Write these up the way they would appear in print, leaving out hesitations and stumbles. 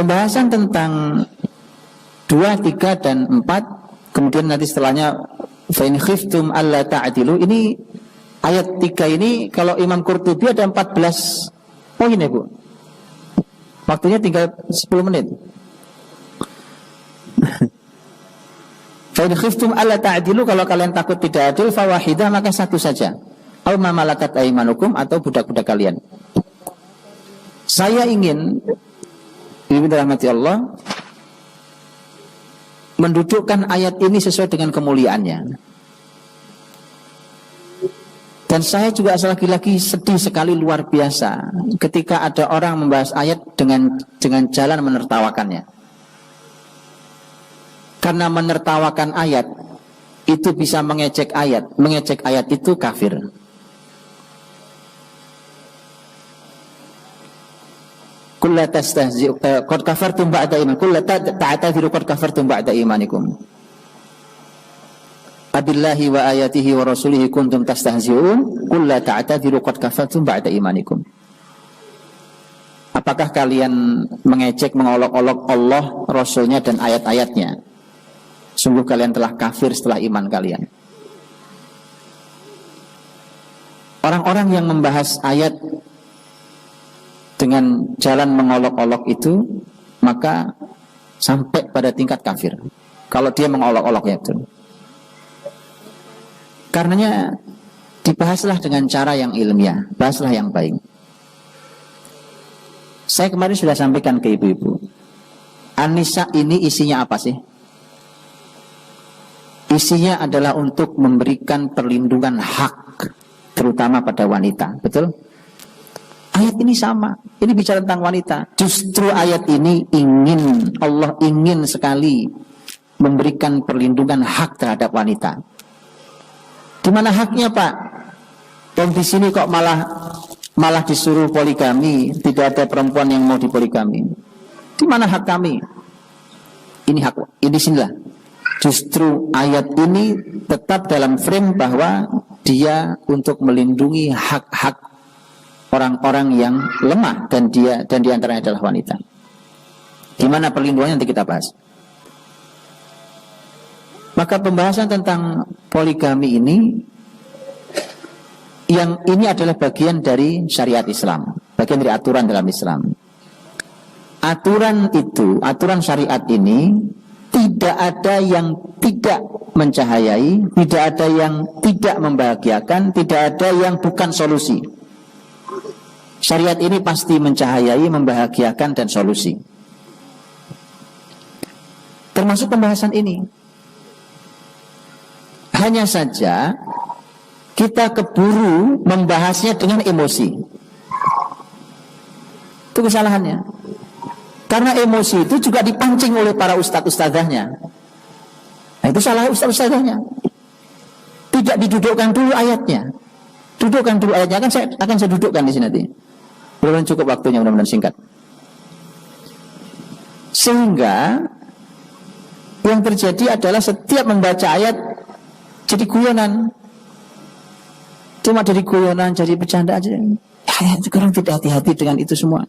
Pembahasan tentang 2, 3, dan 4, kemudian nanti setelahnya fa in khiftum alla ta'dilu, ini ayat 3 ini kalau Imam Qurtubi ada 14 poin ya Bu. Waktunya tinggal 10 menit. Fa in khiftum alla ta'dilu, kalau kalian takut tidak adil, fa wahidah, maka satu saja. Aw ma malakat aymanukum, atau budak-budak kalian. Saya ingin dirahmati Allah mendudukkan ayat ini sesuai dengan kemuliaannya. Dan saya juga lagi-lagi sedih sekali, luar biasa ketika ada orang membahas ayat dengan jalan menertawakannya. Karena menertawakan ayat itu bisa mengecek ayat. Mengecek ayat itu kafir. Kulla tastahzi'u qad kafartum ba'da iman. Kulla ta'tadiru qad kafartum ba'da imanikum. Abillahi wa ayatihi wa rasulihi kuntum tastahzi'un. Kulla ta'tadiru qad kafartum ba'da imanikum. Apakah kalian mengecek, mengolok-olok Allah, Rasulnya, dan ayat-ayatnya? Sungguh kalian telah kafir setelah iman kalian. Orang-orang yang membahas ayat dengan jalan mengolok-olok itu, maka sampai pada tingkat kafir kalau dia mengolok-oloknya itu. Karenanya dibahaslah dengan cara yang ilmiah, bahaslah yang baik. Saya kemarin sudah sampaikan ke ibu-ibu, An-Nisa ini isinya apa sih? Isinya adalah untuk memberikan perlindungan hak, terutama pada wanita, betul? Ayat ini sama, ini bicara tentang wanita. Justru ayat ini Allah ingin sekali memberikan perlindungan hak terhadap wanita. Di mana haknya Pak? Dan di sini kok malah disuruh poligami, tidak ada perempuan yang mau dipoligami. Di mana hak kami? Ini hak, ini sinilah. Justru ayat ini tetap dalam frame bahwa dia untuk melindungi hak-hak orang-orang yang lemah, dan di antaranya adalah wanita. Gimana perlindungannya nanti kita bahas. Maka pembahasan tentang poligami ini, yang ini adalah bagian dari syariat Islam, bagian dari aturan dalam Islam. Aturan itu, aturan syariat ini tidak ada yang tidak mencahayai, tidak ada yang tidak membahagiakan, tidak ada yang bukan solusi. Syariat ini pasti mencahayai, membahagiakan, dan solusi. Termasuk pembahasan ini. Hanya saja kita keburu membahasnya dengan emosi. Itu kesalahannya. Karena emosi itu juga dipancing oleh para ustadz-ustadzahnya. Nah, itu salah ustadz-ustadzahnya. Tidak didudukkan dulu ayatnya. Dudukkan dulu ayatnya, akan saya dudukkan di sini nanti. Mudah-mudahan cukup waktunya, mudah-mudahan singkat. Sehingga yang terjadi adalah setiap membaca ayat jadi guyonan. Cuma jadi guyonan, jadi bercanda aja. Ya, sekarang tidak hati-hati dengan itu semua.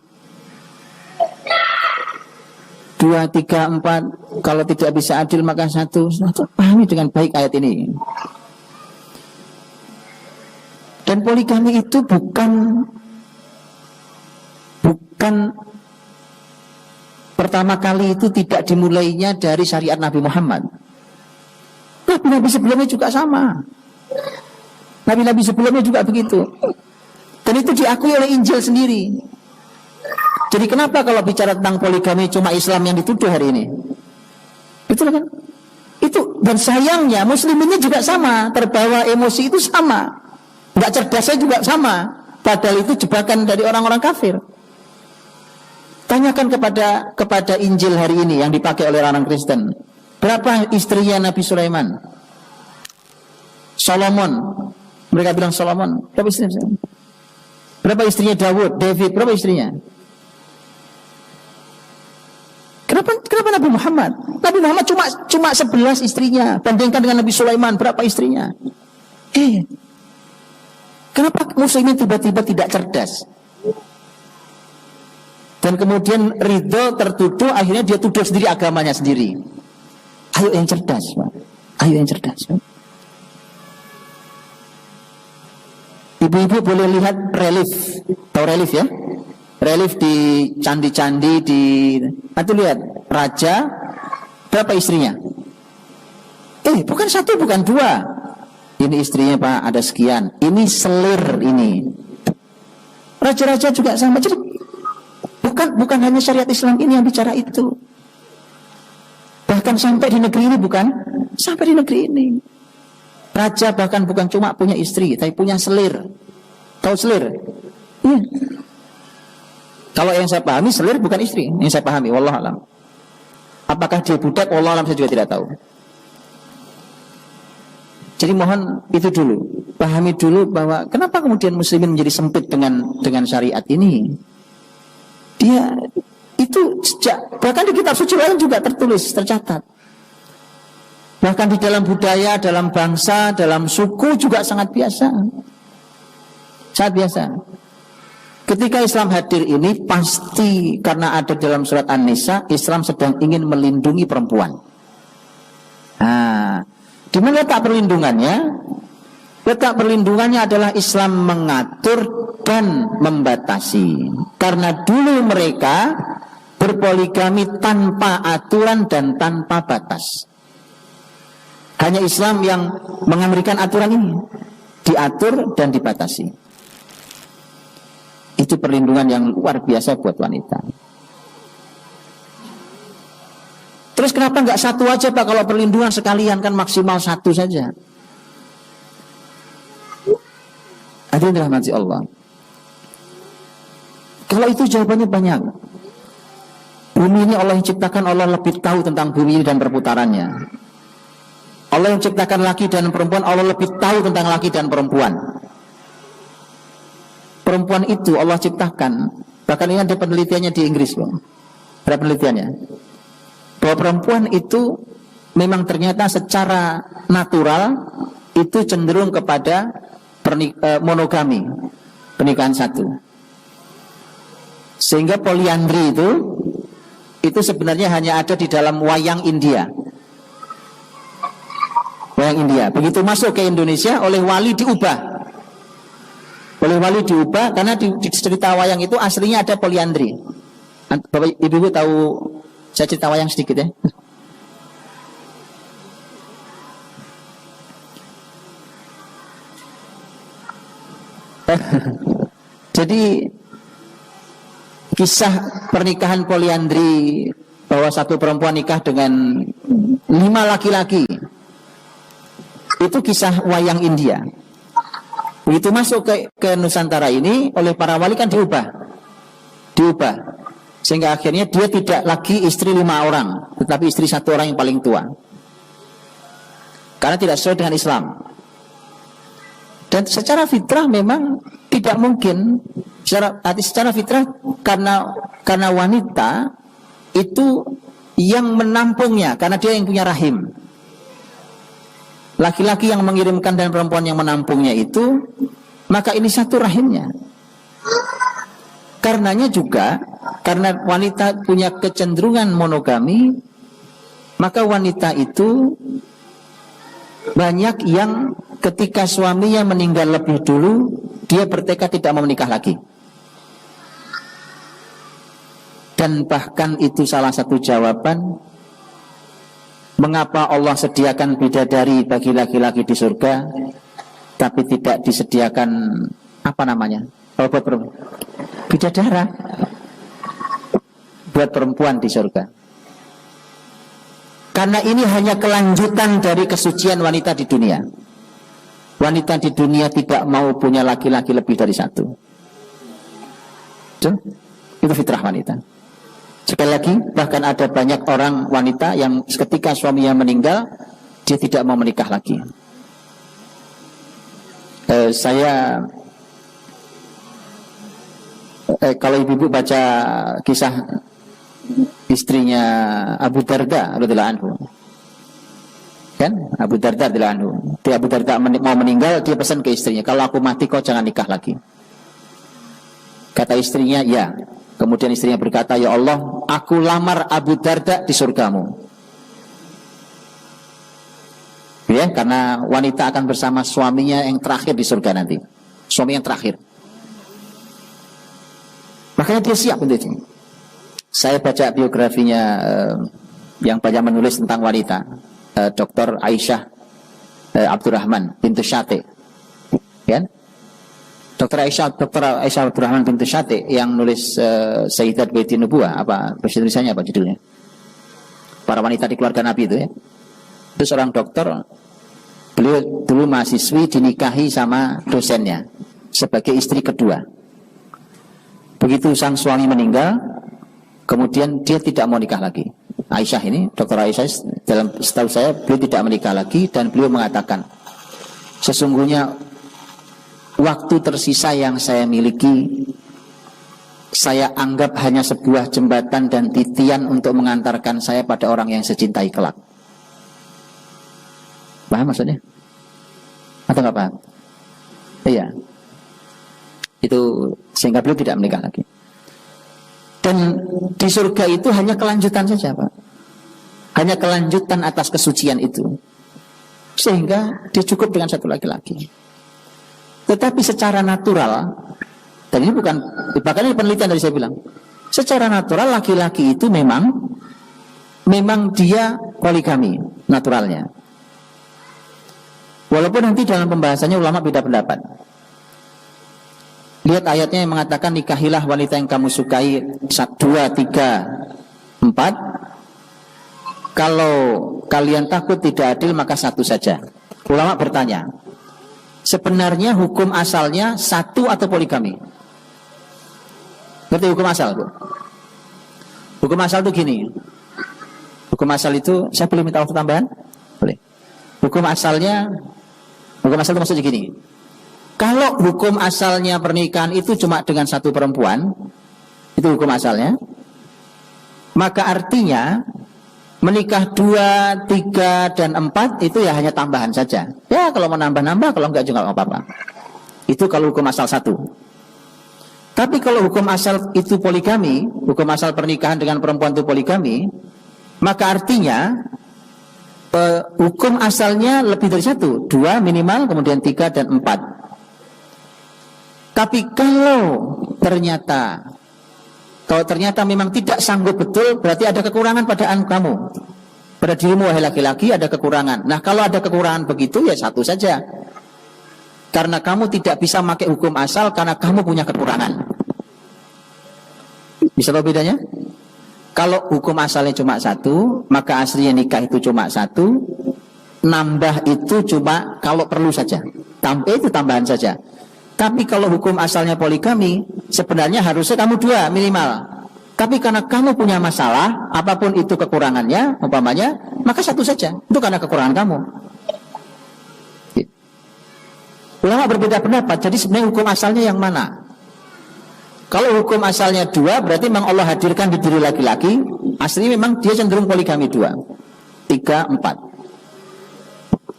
2, 3, 4, kalau tidak bisa adil maka 1. Pahami dengan baik ayat ini. Dan poligami itu bukan pertama kali, itu tidak dimulainya dari syariat Nabi Muhammad. Nabi-nabi sebelumnya juga sama. Nabi-nabi sebelumnya juga begitu. Dan itu diakui oleh Injil sendiri. Jadi kenapa kalau bicara tentang poligami cuma Islam yang dituduh hari ini? Betul kan? Itu, dan sayangnya Muslim ini juga sama, terbawa emosi itu sama. Enggak cerdasnya juga sama. Padahal itu jebakan dari orang-orang kafir. Tanyakan kepada Injil hari ini yang dipakai oleh orang Kristen. Berapa istrinya Nabi Sulaiman? Solomon. Mereka bilang Solomon. Berapa istrinya? Berapa istrinya David? Berapa istrinya? Kenapa Nabi Muhammad? Nabi Muhammad cuma 11 istrinya. Bandingkan dengan Nabi Sulaiman, berapa istrinya? Kenapa muslimin tiba-tiba tidak cerdas? Dan kemudian ridho tertuduh, akhirnya dia tuduh sendiri agamanya sendiri. Ayo yang cerdas, Pak. Ayo yang cerdas, Pak. Ibu-ibu boleh lihat relief. Tahu relief ya? Relief di candi-candi di... Nanti lihat, raja berapa istrinya? Bukan satu, bukan dua. Ini istrinya Pak, ada sekian. Ini selir ini. Raja-raja juga sama. Jadi bukan hanya syariat Islam ini yang bicara itu. Bahkan sampai di negeri ini bukan? Sampai di negeri ini. Raja bahkan bukan cuma punya istri, tapi punya selir. Tahu selir? Iya. Kalau yang saya pahami, selir bukan istri. Yang saya pahami, wallahualam. Apakah dia budak? Wallahualam, saya juga tidak tahu. Jadi mohon itu dulu. Pahami dulu bahwa kenapa kemudian muslimin menjadi sempit dengan syariat ini. Dia itu sejak, bahkan di kitab suci lain juga tertulis, tercatat. Bahkan di dalam budaya, dalam bangsa, dalam suku juga sangat biasa. Sangat biasa. Ketika Islam hadir ini pasti karena ada dalam surat An-Nisa, Islam sedang ingin melindungi perempuan. Nah, di mana letak perlindungannya? Letak perlindungannya adalah Islam mengatur dan membatasi. Karena dulu mereka berpoligami tanpa aturan dan tanpa batas. Hanya Islam yang memberikan aturan ini, diatur dan dibatasi. Itu perlindungan yang luar biasa buat wanita. Terus kenapa nggak satu aja Pak? Kalau perlindungan sekalian kan maksimal satu saja. Hadirin dirahmati Allah. Kalau itu jawabannya banyak. Bumi ini Allah yang ciptakan, Allah lebih tahu tentang bumi ini dan perputarannya. Allah yang ciptakan laki dan perempuan, Allah lebih tahu tentang laki dan perempuan. Perempuan itu Allah ciptakan. Bahkan ini ada penelitiannya di Inggris, Bang. Ada penelitiannya. Bahwa perempuan itu memang ternyata secara natural itu cenderung kepada monogami, pernikahan satu. Sehingga poliandri itu sebenarnya hanya ada di dalam wayang India. Wayang India. Begitu masuk ke Indonesia oleh wali diubah. Oleh wali diubah karena di cerita wayang itu aslinya ada poliandri. Bapak Ibu tahu saya cerita wayang sedikit ya. Jadi kisah pernikahan poliandri bahwa satu perempuan nikah dengan 5 laki-laki itu kisah wayang India. Begitu masuk ke Nusantara ini oleh para wali kan diubah sehingga akhirnya dia tidak lagi istri 5 orang tetapi istri 1 orang yang paling tua karena tidak sesuai dengan Islam. Dan secara fitrah memang tidak mungkin secara fitrah karena wanita itu yang menampungnya karena dia yang punya rahim. Laki-laki yang mengirimkan dan perempuan yang menampungnya itu, maka ini satu rahimnya. Karenanya juga karena wanita punya kecenderungan monogami, maka wanita itu banyak yang ketika suaminya meninggal lebih dulu, dia bertekad tidak mau menikah lagi. Dan bahkan itu salah satu jawaban mengapa Allah sediakan bidadari bagi laki-laki di surga, tapi tidak disediakan apa namanya? Buat perempuan. Bidadara buat perempuan di surga. Karena ini hanya kelanjutan dari kesucian wanita di dunia. Wanita di dunia tidak mau punya laki-laki lebih dari 1. Itu fitrah wanita. Sekali lagi, bahkan ada banyak orang wanita yang ketika suaminya meninggal, dia tidak mau menikah lagi. Kalau ibu-ibu baca kisah istrinya Abu Darda radhiyallahu anhu, kan? Abu Darda radhiyallahu anhu. Abu Darda mau meninggal, dia pesan ke istrinya, kalau aku mati kau jangan nikah lagi. Kata istrinya, ya. Kemudian istrinya berkata, ya Allah, aku lamar Abu Darda di surgamu. Ya, karena wanita akan bersama suaminya yang terakhir di surga nanti. Suami yang terakhir. Makanya dia siap untuk itu. Saya baca biografinya yang banyak menulis tentang wanita, Dr. Aisyah Abdurrahman bintu Syati. Ya? Dr. Aisyah Abdurrahman bintu Syati yang nulis Sayyidat Baiti Nubuwah, apa tulisannya, apa judulnya? Para wanita di keluarga Nabi itu ya. Itu seorang dokter. Beliau dulu mahasiswi dinikahi sama dosennya sebagai istri kedua. Begitu sang suami meninggal, kemudian dia tidak mau nikah lagi. Aisyah ini, Dr. Aisyah, dalam setahu saya beliau tidak menikah lagi, dan beliau mengatakan, sesungguhnya waktu tersisa yang saya miliki, saya anggap hanya sebuah jembatan dan titian untuk mengantarkan saya pada orang yang saya cintai kelak. Paham maksudnya? Atau nggak paham? Iya. Itu sehingga beliau tidak menikah lagi. Dan di surga itu hanya kelanjutan saja, Pak. Hanya kelanjutan atas kesucian itu. Sehingga dia cukup dengan satu laki-laki. Tetapi secara natural, dan ini bukan, bahkan ini penelitian dari saya bilang, secara natural laki-laki itu memang dia poligami naturalnya. Walaupun nanti dalam pembahasannya ulama beda pendapat. Lihat ayatnya yang mengatakan nikahilah wanita yang kamu sukai 1, 2, 3, 4. Kalau kalian takut tidak adil maka 1 saja. Ulama bertanya, sebenarnya hukum asalnya 1 atau poligami? Ngerti hukum asal, Bu? Hukum asal itu gini. Hukum asal itu, saya boleh minta waktu tambahan? Boleh. Hukum asal itu maksudnya gini. Kalau hukum asalnya pernikahan itu cuma dengan 1 perempuan, itu hukum asalnya, maka artinya menikah 2, 3, dan 4 itu ya hanya tambahan saja. Ya kalau mau nambah-nambah, kalau enggak juga enggak apa-apa. Itu kalau hukum asal 1. Tapi kalau hukum asal itu poligami, hukum asal pernikahan dengan perempuan itu poligami, maka artinya hukum asalnya lebih dari 1, 2 minimal, kemudian 3 dan 4. Tapi kalau ternyata memang tidak sanggup betul, berarti ada kekurangan pada kamu. Pada dirimu wahai laki-laki ada kekurangan. Nah kalau ada kekurangan begitu ya 1 saja. Karena kamu tidak bisa pakai hukum asal karena kamu punya kekurangan. Bisa tahu bedanya? Kalau hukum asalnya cuma 1, maka aslinya nikah itu cuma 1. Nambah itu cuma kalau perlu saja. Itu tambahan saja. Tapi kalau hukum asalnya poligami, sebenarnya harusnya kamu 2 minimal. Tapi karena kamu punya masalah, apapun itu kekurangannya, umpamanya, maka 1 saja. Itu karena kekurangan kamu. Ulama berbeda pendapat. Jadi sebenarnya hukum asalnya yang mana? Kalau hukum asalnya 2, berarti memang Allah hadirkan di diri laki-laki. Aslinya memang dia cenderung poligami 2, 3, 4.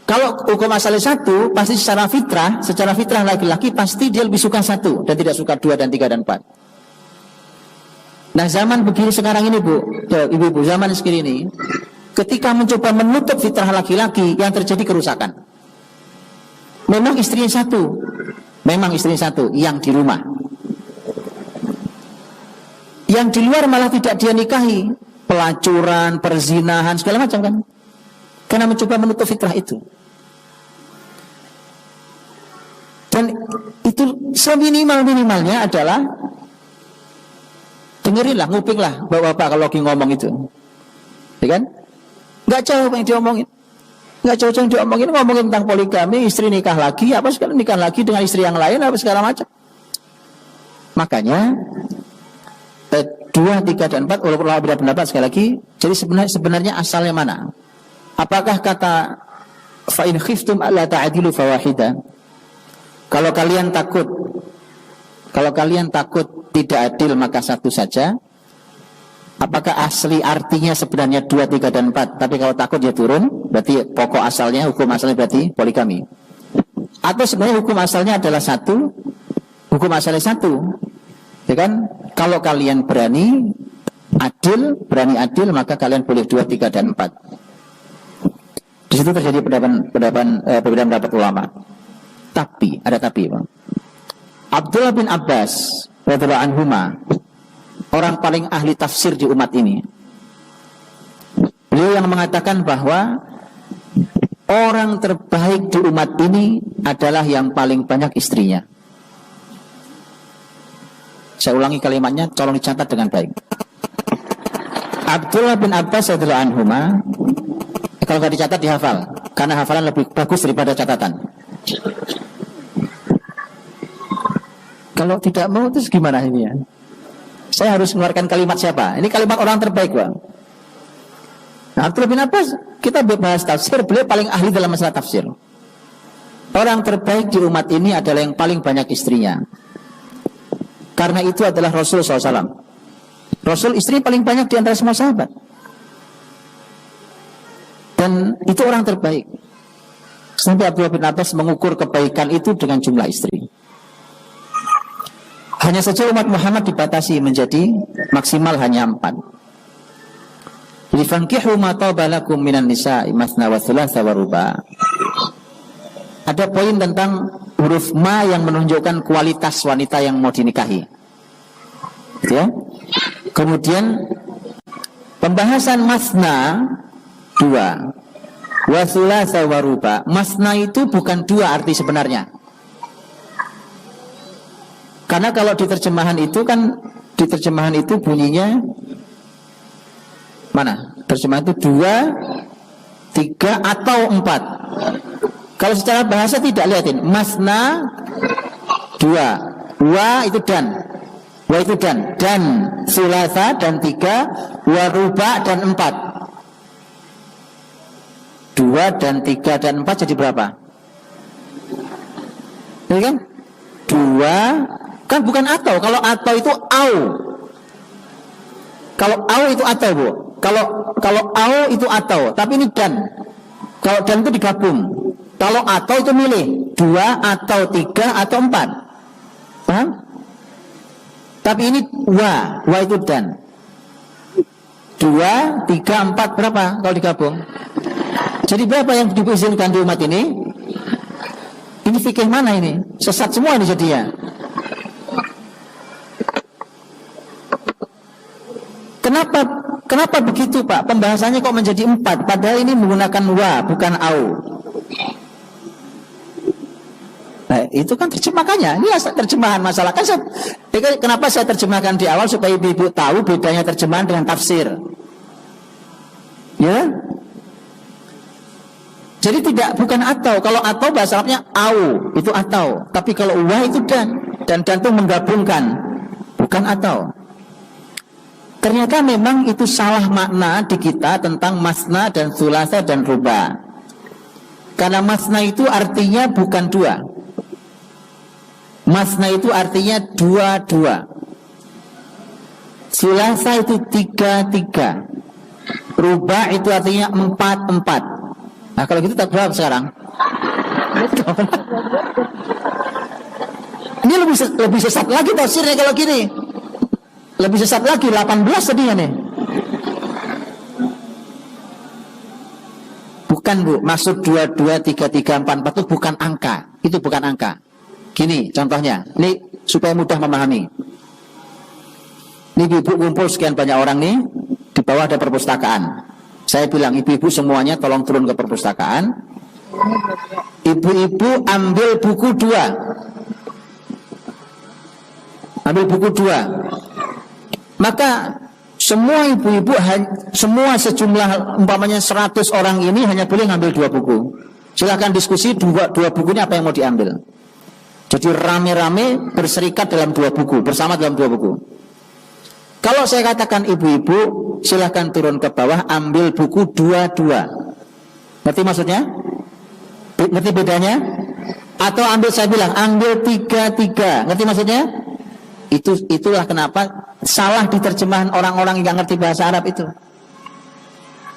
Kalau hukum asalnya 1, pasti secara fitrah laki-laki pasti dia lebih suka 1 dan tidak suka 2 dan 3 dan 4. Nah zaman begini sekarang ini, Bu, ibu-ibu, zaman sekarang ini, ketika mencoba menutup fitrah laki-laki, yang terjadi kerusakan. Memang istrinya 1, yang di rumah. Yang di luar malah tidak dia nikahi, pelacuran, perzinahan, segala macam kan. Karena mencoba menutup fitrah itu. Dan itu seminimal-minimalnya adalah dengerinlah, ngupinglah bapak-bapak kalau lagi ngomong itu. Ya kan? Enggak jauh yang diomongin. Enggak jauh yang diomongin, ngomongin tentang poligami, istri nikah lagi, apa segala nikah lagi dengan istri yang lain, apa segala macam. Makanya 2, 3, dan 4 walaupun berbeda pendapat sekali lagi. Jadi sebenarnya asalnya mana? Apakah kata fa in khiftum alla ta'dilu fawahida? Kalau kalian takut tidak adil maka 1 saja. Apakah asli artinya sebenarnya 2, 3, dan 4? Tapi kalau takut dia turun, berarti pokok asalnya, hukum asalnya berarti poligami. Atau sebenarnya hukum asalnya adalah 1, hukum asalnya 1, ya kan? Kalau kalian berani adil, maka kalian boleh 2, 3, dan 4. Di situ terjadi perbedaan pendapat ulama. Tapi, ada tapi, Bang. Abdullah bin Abbas radhiyallahu anhuma, orang paling ahli tafsir di umat ini. Beliau yang mengatakan bahwa orang terbaik di umat ini adalah yang paling banyak istrinya. Saya ulangi kalimatnya, tolong dicatat dengan baik. Abdullah bin Abbas radhiyallahu anhuma, kalau nggak dicatat dihafal, karena hafalan lebih bagus daripada catatan. Kalau tidak mau terus gimana ini ya? Saya harus mengeluarkan kalimat siapa? Ini kalimat orang terbaik, Bang. Nah, Abdullah bin Abbas, kita bahas tafsir, beliau paling ahli dalam masalah tafsir. Orang terbaik di umat ini adalah yang paling banyak istrinya. Karena itu adalah Rasul SAW. Rasul istri paling banyak di antara semua sahabat. Dan itu orang terbaik. Sampai Abdullah bin Abbas mengukur kebaikan itu dengan jumlah istri. Hanya saja umat Muhammad dibatasi menjadi maksimal hanya 4. Lifankihu ma taba lakum minan nisa'i mathna wa thulatha wa ruba'. Ada poin tentang huruf ma yang menunjukkan kualitas wanita yang mau dinikahi. Ya. Kemudian pembahasan masna 2, wa thulatha wa ruba'. Masna itu bukan 2 arti sebenarnya. Karena kalau di terjemahan itu bunyinya mana? Terjemahan itu 2, 3 atau 4. Kalau secara bahasa tidak, lihatin. Masna 2, wa itu dan, wa itu dan sulasa dan 3, wa ruba dan 4. 2 dan 3 dan 4 jadi berapa? Ini kan 2, kan bukan atau. Kalau atau itu au. Kalau au itu atau, Bu. Kalau au itu atau, tapi ini dan. Kalau dan itu digabung. Kalau atau itu milih 2 atau 3 atau 4. Paham? Tapi ini wa itu dan. 2, 3, 4 berapa kalau digabung? Jadi berapa yang diizinkan di umat ini? Ini fikih mana ini? Sesat semua ini jadinya. Kenapa begitu, Pak? Pembahasannya kok menjadi 4? Padahal ini menggunakan wa, bukan au. Nah, itu kan terjemahannya. Ini terjemahan masalah. Kenapa saya terjemahkan di awal supaya ibu-ibu tahu bedanya terjemahan dengan tafsir. Ya. Jadi bukan atau. Kalau atau bahasa Arabnya au, itu atau. Tapi kalau wa itu dan itu menggabungkan, bukan atau. Ternyata memang itu salah makna di kita tentang masna dan sulasa dan ruba. Karena masna itu artinya bukan 2. Masna itu artinya 2. Sulasa itu 3. Ruba itu artinya 4. Nah kalau gitu tak berapa sekarang? Ini lebih sesat lagi tafsirnya kalau gini. Lebih sesat lagi, 18 tadinya nih. Bukan, Bu, maksud 2, 3, 4 itu bukan angka. Itu bukan angka. Gini contohnya, ini supaya mudah memahami. Ini ibu kumpul sekian banyak orang nih, di bawah ada perpustakaan. Saya bilang, ibu-ibu semuanya tolong turun ke perpustakaan. Ibu-ibu ambil buku 2. Ambil buku 2. Maka semua ibu-ibu, semua sejumlah umpamanya 100 orang ini hanya boleh ngambil 2 buku. Silakan diskusi 2 bukunya apa yang mau diambil. Jadi rame-rame berserikat dalam 2 buku, bersama dalam 2 buku. Kalau saya katakan ibu-ibu, silakan turun ke bawah, ambil buku 2. Ngerti maksudnya? Ngerti bedanya? Atau saya bilang, ambil 3. Ngerti maksudnya? Itulah kenapa salah di terjemahan orang-orang yang ngerti bahasa Arab itu.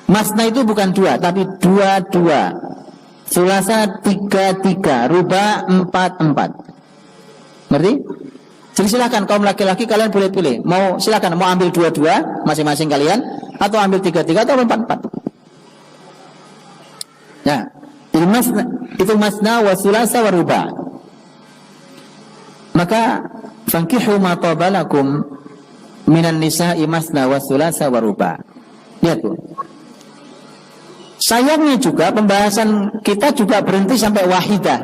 Masna itu bukan 2, tapi 2. Sulasa 3. Ruba 4. Ngerti? Jadi silakan kaum laki-laki kalian boleh pilih. Mau silakan mau ambil dua-dua masing-masing kalian atau ambil tiga-tiga atau empat-empat. Ya, itu masna wa sulasa wa ruba. Maka fankihu ma tabalakum minan nisa'i masna wa sulasa wa ruba. Lihat tuh. Sayangnya juga pembahasan kita juga berhenti sampai wahidah.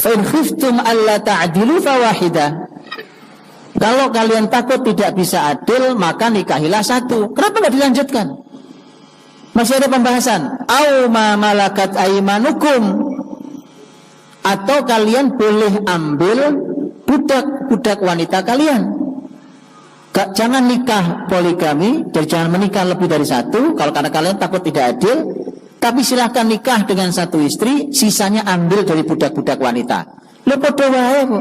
Fa in khiftum alla ta'dilu fa wahidah. Kalau kalian takut tidak bisa adil, maka nikahilah satu. Kenapa nggak dilanjutkan? Masih ada pembahasan. Au ma malakat aimanukum. Atau kalian boleh ambil budak-budak wanita kalian. Jangan nikah poligami, jadi jangan menikah lebih dari satu. Kalau karena kalian takut tidak adil, tapi silahkan nikah dengan satu istri, sisanya ambil dari budak-budak wanita. Lepodo wae, Bu.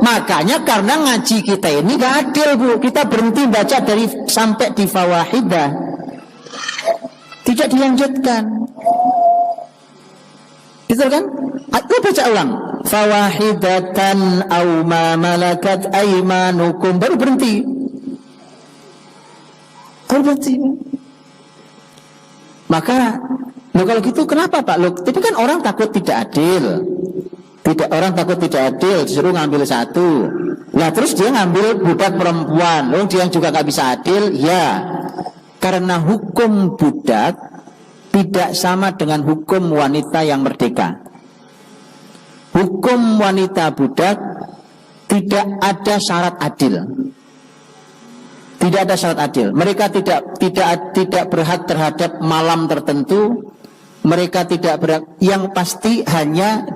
Makanya karena ngaji kita ini gak adil, Bu. Kita berhenti baca dari sampai di fawahidah, tidak dilanjutkan. Gitu kan? Aku baca ulang. Fawahidatan aw ma malakat aymanukum, baru berhenti. Baru berhenti. Maka kalau gitu kenapa Pak? Tapi kan orang takut tidak adil. Orang takut tidak adil, disuruh ngambil satu. Nah terus dia ngambil budak perempuan. Dia juga nggak bisa adil. Ya, karena hukum budak tidak sama dengan hukum wanita yang merdeka. Hukum wanita budak tidak ada syarat adil. Tidak ada syarat adil. Mereka tidak berhak terhadap malam tertentu. Mereka tidak berhak. Yang pasti hanya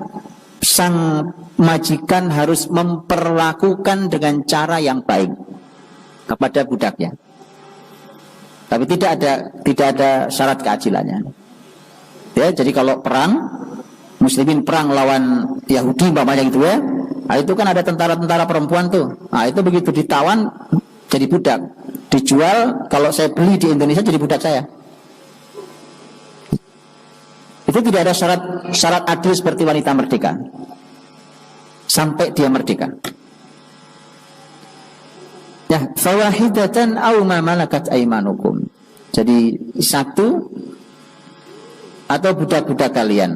sang majikan harus memperlakukan dengan cara yang baik kepada budaknya. Tapi tidak ada syarat keadilannya. Ya, jadi kalau perang, Muslimin perang lawan Yahudi umpamanya gitu ya. Nah, itu kan ada tentara-tentara perempuan tuh. Nah, itu begitu ditawan jadi budak. Dijual, kalau saya beli di Indonesia jadi budak saya. Itu tidak ada syarat adil seperti wanita merdeka. Sampai dia merdeka. Ya, fawahidatan aw ma malakat aymanukum. Jadi satu atau budak-budak kalian.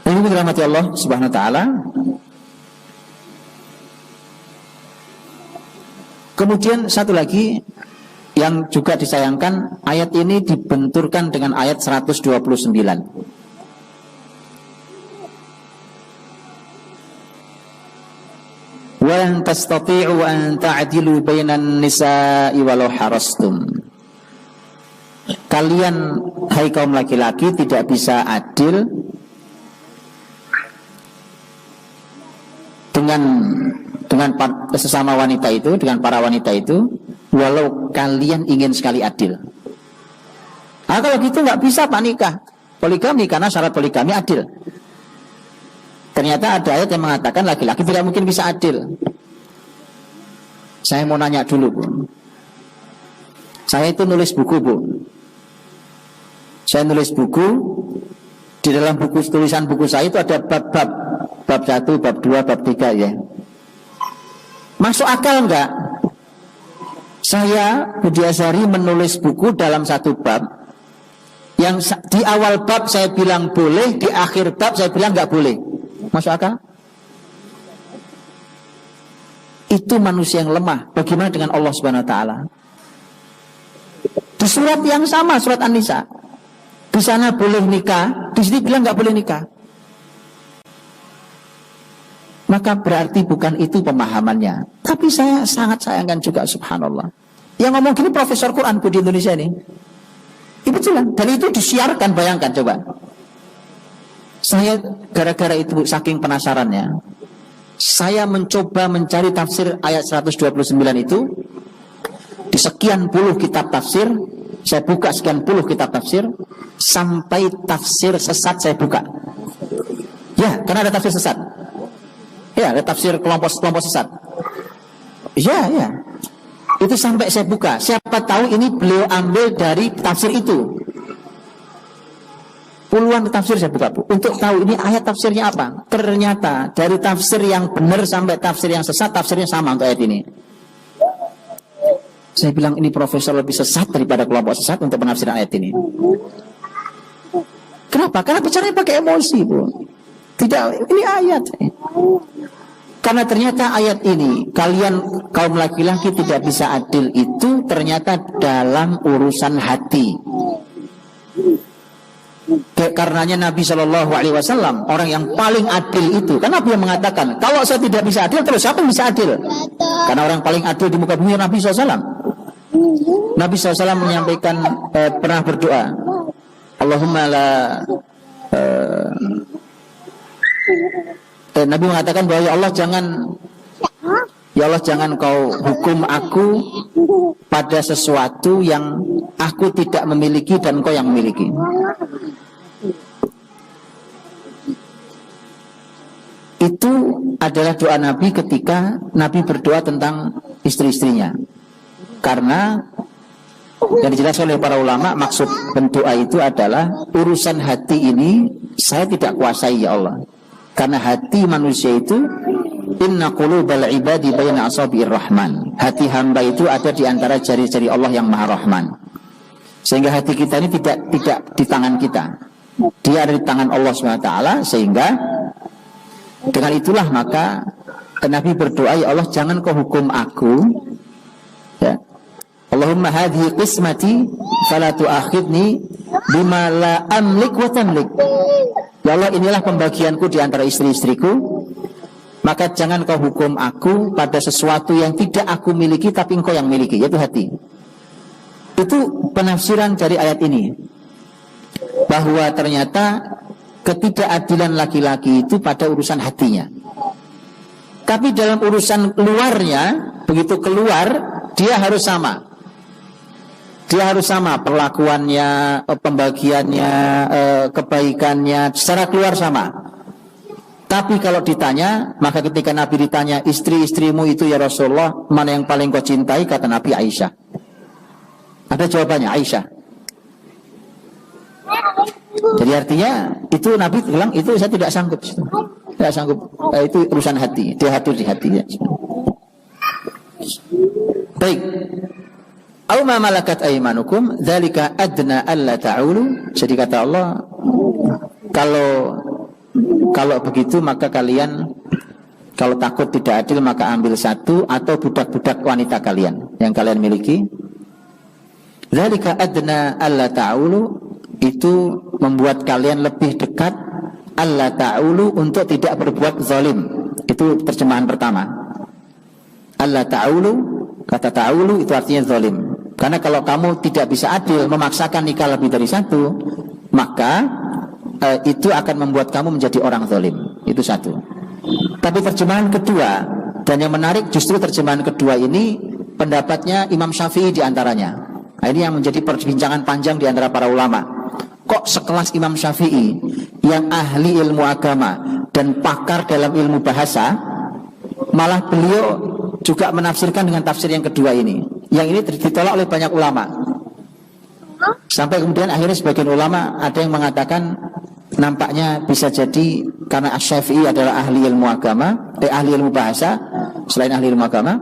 Ini dirahmati Allah Subhanahu wa taala. Kemudian satu lagi yang juga disayangkan, ayat ini dibenturkan dengan ayat 129. Wa lan tastati'u an ta'dilu bainan nisa'i walau harastum. Kalian hai kaum laki-laki tidak bisa adil dengan sesama wanita itu, dengan para wanita itu, walau kalian ingin sekali adil. Nah, kalau gitu nggak bisa Pak nikah poligami, karena syarat poligami adil. Ternyata ada ayat yang mengatakan laki-laki tidak mungkin bisa adil. Saya mau nanya dulu, Bu. Saya itu nulis buku, Bu. Saya nulis buku. Di dalam tulisan buku saya itu ada bab-bab. Bab 1, bab 2, bab 3 ya. Masuk akal enggak? Saya, Budi Azhari, menulis buku dalam satu bab. Yang di awal bab saya bilang boleh, di akhir bab saya bilang enggak boleh. Masuk akal? Itu manusia yang lemah. Bagaimana dengan Allah Subhanahu wa taala? Di surat yang sama, surat An-Nisa. Di sana boleh nikah, di sini bilang nggak boleh nikah. Maka berarti bukan itu pemahamannya. Tapi saya sangat sayangkan juga, subhanallah. Yang ngomong gini profesor Quran di Indonesia ini. Itu jelas. Dan itu disiarkan, bayangkan coba. Saya gara-gara itu saking penasarannya, saya mencoba mencari tafsir ayat 129 itu di sekian puluh kitab tafsir. Saya buka sekian puluh kitab tafsir, sampai tafsir sesat saya buka. Ya, karena ada tafsir sesat. Ya, ada tafsir kelompok sesat. Ya. Itu sampai saya buka. Siapa tahu ini beliau ambil dari tafsir itu. Puluhan tafsir saya buka, Bu, untuk tahu ini ayat tafsirnya apa. Ternyata dari tafsir yang benar sampai tafsir yang sesat, tafsirnya sama untuk ayat ini. Saya bilang ini profesor lebih sesat daripada kelompok sesat untuk penafsiran ayat ini. Kenapa? Karena bicaranya pakai emosi, Bu. Tidak, ini ayat. Karena ternyata ayat ini, kalian kaum laki-laki tidak bisa adil itu ternyata dalam urusan hati. Karenanya Nabi Shallallahu Alaihi Wasallam orang yang paling adil itu. Karena Nabi yang mengatakan, kalau saya tidak bisa adil, terus siapa yang bisa adil? Karena orang paling adil di muka bumi Nabi SAW. Nabi SAW menyampaikan pernah berdoa, Allahumma la Nabi mengatakan bahwa ya Allah jangan kau hukum aku pada sesuatu yang aku tidak memiliki dan kau yang memiliki. Itu adalah doa Nabi ketika Nabi berdoa tentang istri-istrinya. Karena yang dijelaskan oleh para ulama, maksud berdoa itu adalah urusan hati ini saya tidak kuasai ya Allah. Karena hati manusia itu inna qulubal ibadi baina asabi'ir rahman. Hati hamba itu ada di antara jari-jari Allah yang Maha Rahman. Sehingga hati kita ini tidak di tangan kita. Dia ada di tangan Allah SWT. Sehingga dengan itulah maka Nabi berdoa, ya Allah jangan kau hukum aku, ya. Allahumma hadhi qismati fala tu'akhidni bima la amlik wa tamlik. Ya Allah, inilah pembagianku di antara istri-istriku, maka jangan kau hukum aku pada sesuatu yang tidak aku miliki tapi engkau yang miliki, yaitu hati. Itu penafsiran dari ayat ini, bahwa ternyata ketidakadilan laki-laki itu pada urusan hatinya. Tapi dalam urusan luarnya, begitu keluar, dia harus sama. Dia harus sama perlakuannya, pembagiannya, kebaikannya, secara keluar sama. Tapi kalau ditanya, maka ketika Nabi ditanya, istri-istrimu itu ya Rasulullah, mana yang paling kau cintai? Kata Nabi, Aisyah. Ada jawabannya, Aisyah. Jadi artinya, itu Nabi bilang, itu saya tidak sanggup. Tidak sanggup, itu urusan hati. Dia atur di hati. Ya. Baik. Aw ma malakat aymanukum dzalika adna alla ta'ulu. Jadi kata Allah, kalau begitu maka kalian kalau takut tidak adil maka ambil satu atau budak-budak wanita kalian yang kalian miliki. Dzalika adna alla ta'ulu, itu membuat kalian lebih dekat alla ta'ulu untuk tidak berbuat zalim. Itu terjemahan pertama. Alla ta'ulu, kata ta'ulu itu artinya zalim. Karena kalau kamu tidak bisa adil, memaksakan nikah lebih dari satu, maka itu akan membuat kamu menjadi orang zalim. Itu satu. Tapi terjemahan kedua, dan yang menarik justru terjemahan kedua ini pendapatnya Imam Syafi'i diantaranya. Nah, ini yang menjadi perbincangan panjang di antara para ulama. Kok sekelas Imam Syafi'i yang ahli ilmu agama dan pakar dalam ilmu bahasa, malah beliau juga menafsirkan dengan tafsir yang kedua ini. Yang ini ditolak oleh banyak ulama. Sampai kemudian akhirnya sebagian ulama ada yang mengatakan nampaknya bisa jadi karena Asy-Syafi'i adalah ahli ilmu agama, ahli ilmu bahasa selain ahli ilmu agama,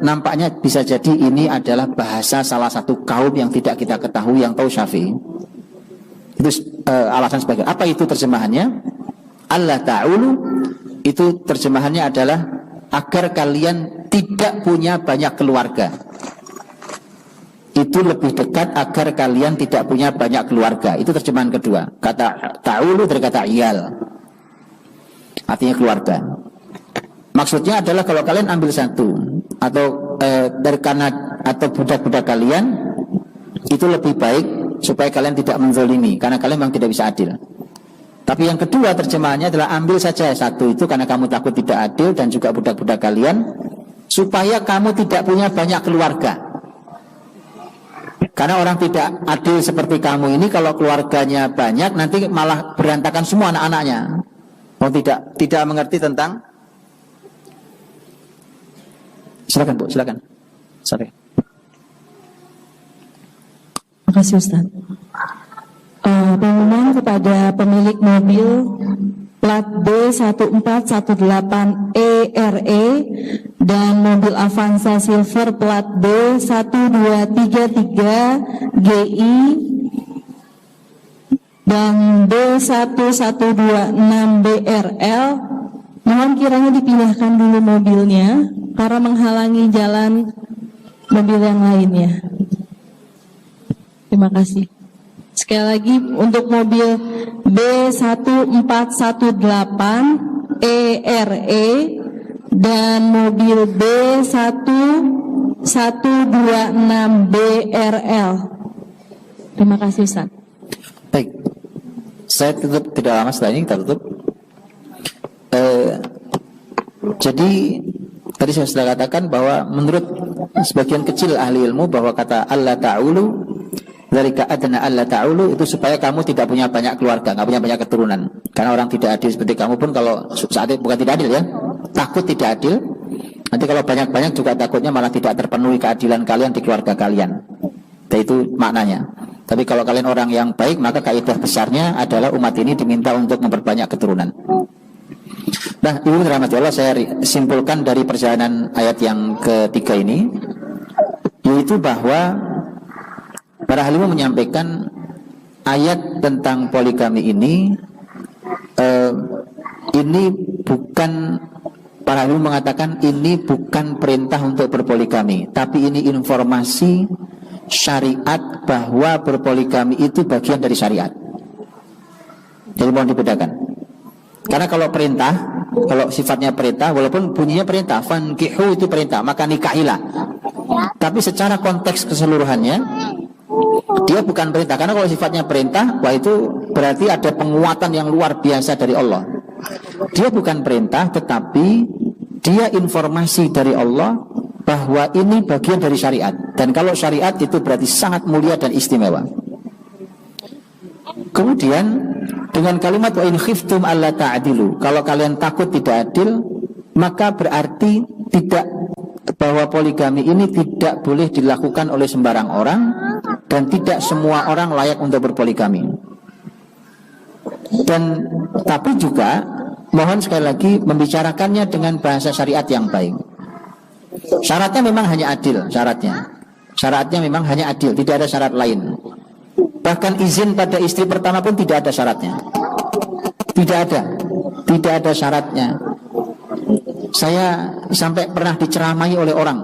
nampaknya bisa jadi ini adalah bahasa salah satu kaum yang tidak kita ketahui yang tahu Syafi'i. Itu alasan sebagai apa itu terjemahannya? Allah ta'ulu itu terjemahannya adalah agar kalian tidak punya banyak keluarga. Itu lebih dekat agar kalian tidak punya banyak keluarga. Itu terjemahan kedua. Kata ta'ulu dari kata iyal, artinya keluarga. Maksudnya adalah kalau kalian ambil satu atau dari kanak atau budak-budak kalian, itu lebih baik supaya kalian tidak menzalimi, karena kalian memang tidak bisa adil. Tapi yang kedua terjemahannya adalah ambil saja satu itu karena kamu takut tidak adil dan juga budak-budak kalian, supaya kamu tidak punya banyak keluarga. Karena orang tidak adil seperti kamu ini kalau keluarganya banyak nanti malah berantakan semua anak-anaknya. Oh tidak mengerti tentang. Silakan Bu, silakan. Sorry. Terima kasih Ustaz. pengumuman kepada pemilik mobil plat B1418ERE dan mobil Avanza Silver plat B1233GI dan B1126BRL, mohon kiranya dipindahkan dulu mobilnya karena menghalangi jalan mobil yang lainnya. Terima kasih. Sekali lagi untuk mobil B1418ERE dan mobil B1126BRL. Terima kasih, Ustaz. Baik, saya tutup tidak lama setelah ini kita tutup. Jadi tadi saya sudah katakan bahwa menurut sebagian kecil ahli ilmu bahwa kata Allah ta'ulu dzalika adna alla ta'ulu itu supaya kamu tidak punya banyak keluarga, nggak punya banyak keturunan. Karena orang tidak adil seperti kamu pun kalau saat itu bukan tidak adil ya, takut tidak adil. Nanti kalau banyak-banyak juga takutnya malah tidak terpenuhi keadilan kalian di keluarga kalian. Dan itu maknanya. Tapi kalau kalian orang yang baik, maka kaidah besarnya adalah umat ini diminta untuk memperbanyak keturunan. Nah, ibu rahmati Allah, saya simpulkan dari perjalanan ayat yang ketiga ini, yaitu bahwa para ahli menyampaikan ayat tentang poligami ini bukan, para ahli mengatakan ini bukan perintah untuk berpoligami, tapi ini informasi syariat bahwa berpoligami itu bagian dari syariat. Jadi mohon dibedakan. Karena kalau perintah, kalau sifatnya perintah, walaupun bunyinya perintah, fankihu itu perintah, maka nikahilah. Tapi secara konteks keseluruhannya dia bukan perintah, karena kalau sifatnya perintah, wah itu berarti ada penguatan yang luar biasa dari Allah. Dia bukan perintah, tetapi dia informasi dari Allah bahwa ini bagian dari syariat. Dan kalau syariat itu berarti sangat mulia dan istimewa. Kemudian dengan kalimat wa in khiftum alla ta'dilu, kalau kalian takut tidak adil, maka berarti tidak, bahwa poligami ini tidak boleh dilakukan oleh sembarang orang dan tidak semua orang layak untuk berpoligami. Dan tapi juga mohon sekali lagi membicarakannya dengan bahasa syariat yang baik. Syaratnya memang hanya adil, syaratnya memang hanya adil, tidak ada syarat lain. Bahkan izin pada istri pertama pun tidak ada syaratnya. Tidak ada syaratnya. Saya sampai pernah diceramai oleh orang,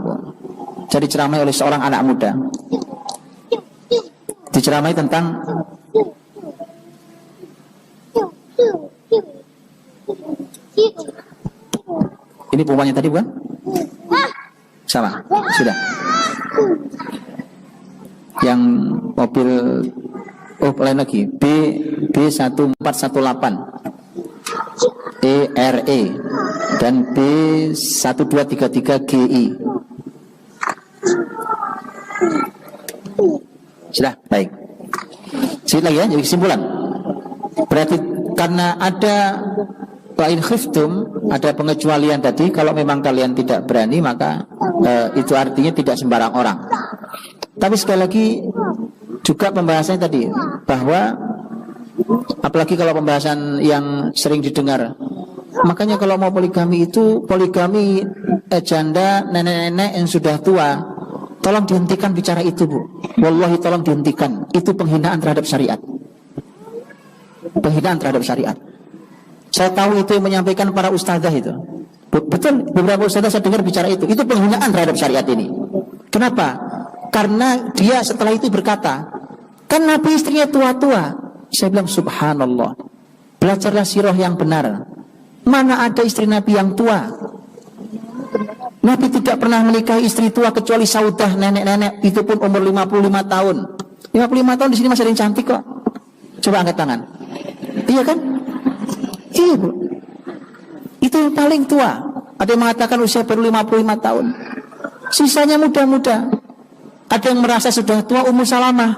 jadi diceramai oleh seorang anak muda. Diceramai tentang ini perempuannya tadi bukan? Sama, sudah. Yang mobil, oh lain lagi, B1418 ERE dan B1233GI. Sudah, baik. Sedikit lagi ya, jadi kesimpulan. Berarti karena ada wa in khiftum, ada pengecualian tadi, kalau memang kalian tidak berani maka itu artinya tidak sembarang orang. Tapi sekali lagi juga pembahasannya tadi bahwa apalagi kalau pembahasan yang sering didengar, makanya kalau mau poligami itu poligami janda nenek-nenek yang sudah tua, tolong dihentikan bicara itu, Bu. Wallahi tolong dihentikan, itu penghinaan terhadap syariat. Penghinaan terhadap syariat. Saya tahu itu yang menyampaikan para ustadzah itu. Betul, beberapa ustadzah saya dengar bicara itu penghinaan terhadap syariat ini. Kenapa? Karena dia setelah itu berkata, kan Nabi istrinya tua-tua. Saya bilang subhanallah, belajarlah sirah yang benar. Mana ada istri Nabi yang tua? Nabi tidak pernah menikahi istri tua kecuali Saudah, nenek-nenek, itu pun umur 55 tahun. 55 tahun di sini masih ada yang cantik kok. Coba angkat tangan. Iya kan? Iya, Bu. Itu yang paling tua. Ada yang mengatakan usia baru 55 tahun. Sisanya muda-muda. Ada yang merasa sudah tua, Ummu Salamah.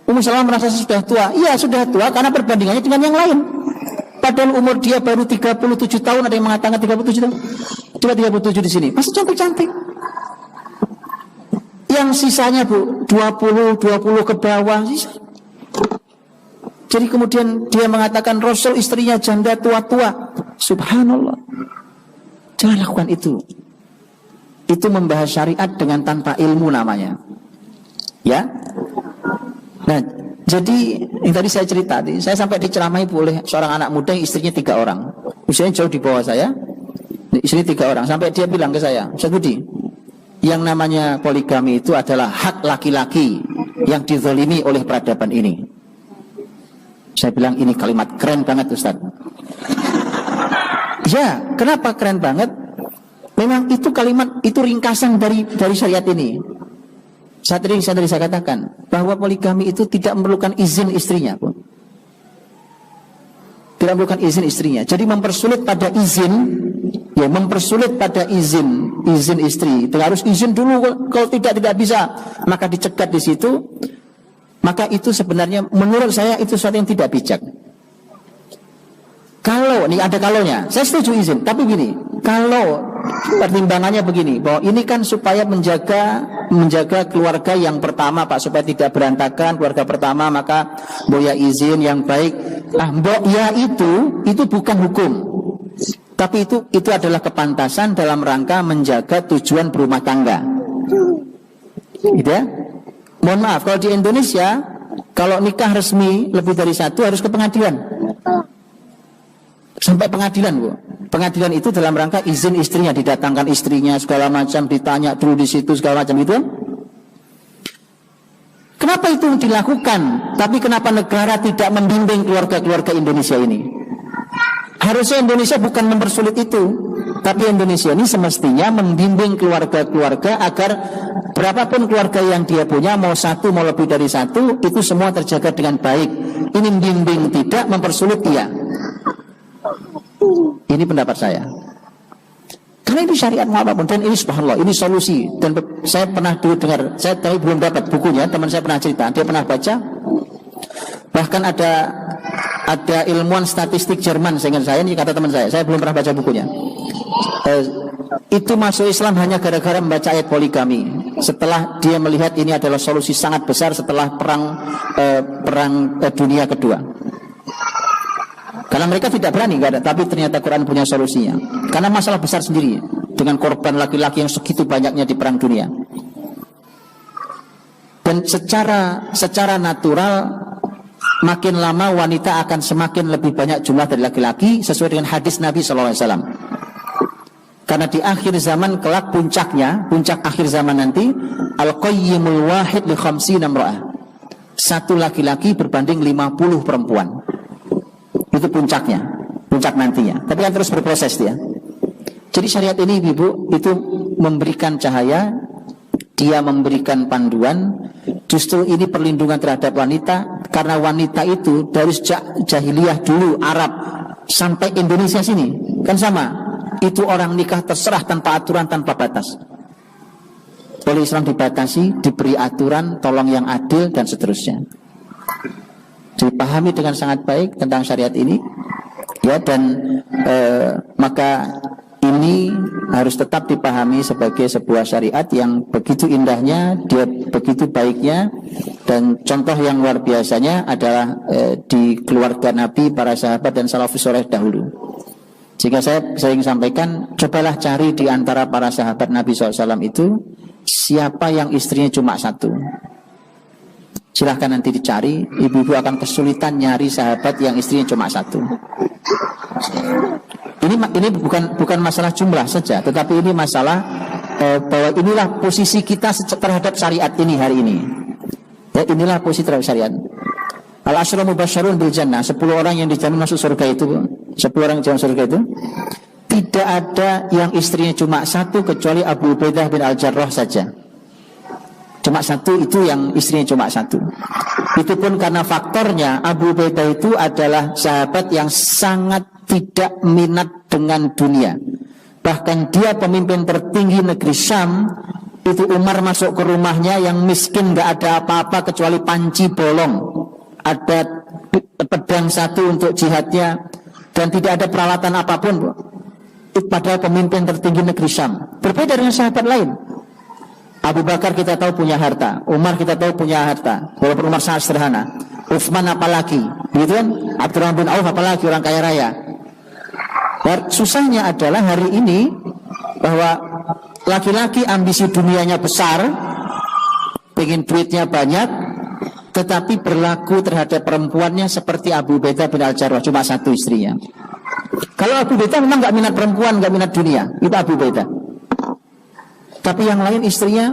Ummu Salamah merasa sudah tua. Iya, sudah tua karena perbandingannya dengan yang lain. Padahal umur dia baru 37 tahun, ada yang mengatakan 37 tahun. Coba 37 di sini. Masih cantik-cantik. Yang sisanya, Bu, 20 ke bawah sisa. Jadi kemudian dia mengatakan Rasul istrinya janda tua-tua. Subhanallah. Jangan lakukan itu. Itu membahas syariat dengan tanpa ilmu namanya. Ya. Nah, jadi yang tadi saya cerita, saya sampai diceramai oleh seorang anak muda yang istrinya 3 orang. Usianya jauh di bawah saya. Istri 3 orang. Sampai dia bilang ke saya, Ustaz Budi, yang namanya poligami itu adalah hak laki-laki yang dizalimi oleh peradaban ini. Saya bilang ini kalimat keren banget Ustaz. Ya, kenapa keren banget? Memang itu kalimat, itu ringkasan dari syariat ini. Saat ini saya katakan bahwa poligami itu tidak memerlukan izin istrinya pun. Tidak memerlukan izin istrinya. Jadi mempersulit pada izin, ya mempersulit pada izin istri. Harus izin dulu, kalau tidak bisa, maka dicegat di situ. Maka itu sebenarnya menurut saya itu sesuatu yang tidak bijak. Kalau, ini ada kalonya, saya setuju izin, tapi gini, kalau pertimbangannya begini, bahwa ini kan supaya menjaga keluarga yang pertama Pak, supaya tidak berantakan keluarga pertama, maka boya izin yang baik. Nah, ya itu bukan hukum. Tapi itu adalah kepantasan dalam rangka menjaga tujuan berumah tangga. Gitu ya? Mohon maaf, kalau di Indonesia, kalau nikah resmi lebih dari 1 harus ke pengadilan. Sampai pengadilan, Bu. Pengadilan itu dalam rangka izin istrinya, didatangkan istrinya segala macam, ditanya dulu di situ segala macam itu. Kenapa itu dilakukan? Tapi kenapa negara tidak membimbing keluarga-keluarga Indonesia ini? Harusnya Indonesia bukan mempersulit itu, tapi Indonesia ini semestinya membimbing keluarga-keluarga agar berapapun keluarga yang dia punya, mau 1 mau lebih dari 1, itu semua terjaga dengan baik. Ini membimbing, tidak mempersulit dia. Ini pendapat saya. Karena ini syariat apapun, dan ini subhanallah, ini solusi. Dan saya pernah dulu dengar, saya tapi belum dapat bukunya, teman saya pernah cerita, dia pernah baca. Bahkan ada ilmuwan statistik Jerman, seingat saya, ini kata teman saya belum pernah baca bukunya. Itu masuk Islam hanya gara-gara membaca ayat poligami. Setelah dia melihat ini adalah solusi sangat besar setelah perang dunia kedua. Karena mereka tidak berani, tapi ternyata Quran punya solusinya. Karena masalah besar sendiri dengan korban laki-laki yang segitu banyaknya di perang dunia. Dan secara natural, makin lama wanita akan semakin lebih banyak jumlah dari laki-laki sesuai dengan hadis Nabi SAW. Karena di akhir zaman kelak puncak akhir zaman nanti, al-qayyimul wahid li khamsina imra'ah. 1 laki-laki berbanding 50 perempuan. Itu puncak nantinya. Tapi kan terus berproses dia. Jadi syariat ini Ibu itu memberikan cahaya, dia memberikan panduan. Justru ini perlindungan terhadap wanita, karena wanita itu dari sejak jahiliyah dulu Arab sampai Indonesia sini kan sama. Itu orang nikah terserah tanpa aturan, tanpa batas. Oleh Islam dibatasi, diberi aturan, tolong yang adil dan seterusnya. Dipahami dengan sangat baik tentang syariat ini, ya, dan maka ini harus tetap dipahami sebagai sebuah syariat yang begitu indahnya, dia begitu baiknya, dan contoh yang luar biasanya adalah di keluarga Nabi, para sahabat dan salafus saleh dahulu. Jika saya ingin sampaikan, cobalah cari di antara para sahabat Nabi SAW itu siapa yang istrinya cuma 1. Silahkan nanti dicari, ibu-ibu akan kesulitan nyari sahabat yang istrinya cuma 1. Ini bukan masalah jumlah saja, tetapi ini masalah bahwa inilah posisi kita terhadap syariat ini hari ini. Ya, inilah posisi terhadap syariat. Al-Asyra Mubasysyarun bil Jannah, 10 orang yang dijamin masuk surga itu, 10 orang yang dijamin surga itu, tidak ada yang istrinya cuma 1 kecuali Abu Ubaidah bin Al-Jarrah saja. Cuma 1 itu yang istrinya cuma 1. Itu pun karena faktornya Abu Ubaidah itu adalah sahabat yang sangat tidak minat dengan dunia. Bahkan dia pemimpin tertinggi negeri Syam. Itu Umar masuk ke rumahnya yang miskin, gak ada apa-apa kecuali panci bolong, ada pedang 1 untuk jihadnya, dan tidak ada peralatan apapun. Padahal pemimpin tertinggi negeri Syam. Berbeda dengan sahabat lain. Abu Bakar kita tahu punya harta, Umar kita tahu punya harta, walaupun Umar sangat sederhana. Utsman apalagi, gitu kan? Abdurrahman bin Auf apalagi, orang kaya raya. Dan susahnya adalah hari ini bahwa laki-laki ambisi dunianya besar, pengen duitnya banyak, tetapi berlaku terhadap perempuannya seperti Abu Ubaidah bin Al-Jarrah, cuma satu istrinya. Kalau Abu Ubaidah memang nggak minat perempuan, nggak minat dunia, itu Abu Ubaidah. Tapi yang lain istrinya